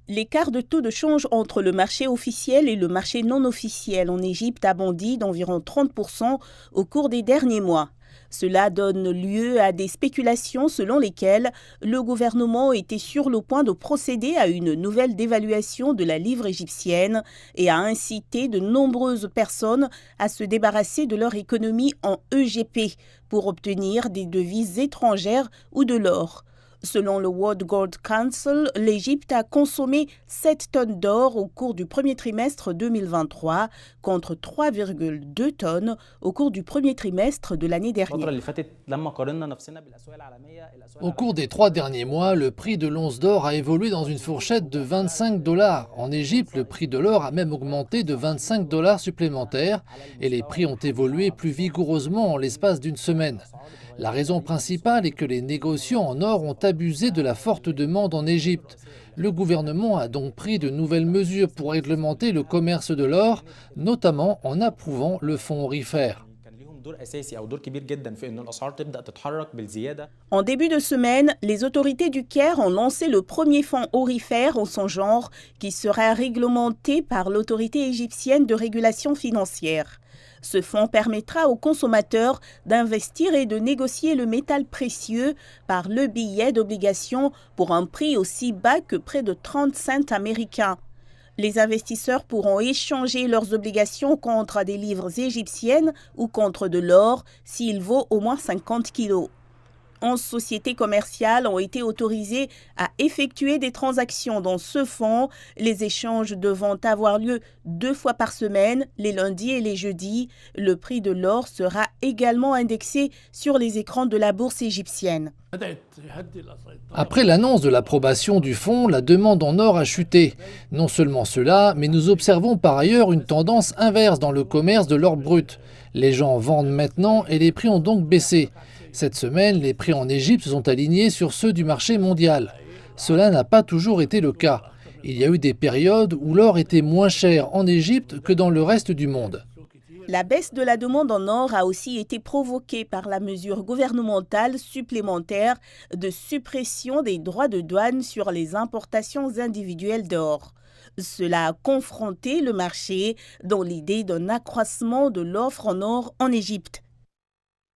L'écart de taux de change entre le marché officiel et le marché non officiel en Égypte a bondi d'environ 30% au cours des derniers mois. Cela donne lieu à des spéculations selon lesquelles le gouvernement était sur le point de procéder à une nouvelle dévaluation de la livre égyptienne et a incité de nombreuses personnes à se débarrasser de leur économie en EGP pour obtenir des devises étrangères ou de l'or. Selon le World Gold Council, l'Égypte a consommé 7 tonnes d'or au cours du premier trimestre 2023 contre 3,2 tonnes au cours du premier trimestre de l'année dernière. Au cours des 3 derniers mois, le prix de l'once d'or a évolué dans une fourchette de 25 $. En Égypte, le prix de l'or a même augmenté de 25 $ supplémentaires et les prix ont évolué plus vigoureusement en l'espace d'une semaine. La raison principale est que les négociants en or ont abusé de la forte demande en Égypte. Le gouvernement a donc pris de nouvelles mesures pour réglementer le commerce de l'or, notamment en approuvant le fonds aurifère. En début de semaine, les autorités du Caire ont lancé le premier fonds aurifère en son genre qui sera réglementé par l'autorité égyptienne de régulation financière. Ce fonds permettra aux consommateurs d'investir et de négocier le métal précieux par le billet d'obligation pour un prix aussi bas que près de 30 cents américains. Les investisseurs pourront échanger leurs obligations contre des livres égyptiennes ou contre de l'or s'il vaut au moins 50 kilos. 11 sociétés commerciales ont été autorisées à effectuer des transactions dans ce fonds, les échanges devant avoir lieu 2 fois par semaine, les lundis et les jeudis. Le prix de l'or sera également indexé sur les écrans de la bourse égyptienne. Après l'annonce de l'approbation du fonds, la demande en or a chuté. Non seulement cela, mais nous observons par ailleurs une tendance inverse dans le commerce de l'or brut. Les gens vendent maintenant et les prix ont donc baissé. Cette semaine, les prix en Égypte sont alignés sur ceux du marché mondial. Cela n'a pas toujours été le cas. Il y a eu des périodes où l'or était moins cher en Égypte que dans le reste du monde. La baisse de la demande en or a aussi été provoquée par la mesure gouvernementale supplémentaire de suppression des droits de douane sur les importations individuelles d'or. Cela a confronté le marché dans l'idée d'un accroissement de l'offre en or en Égypte.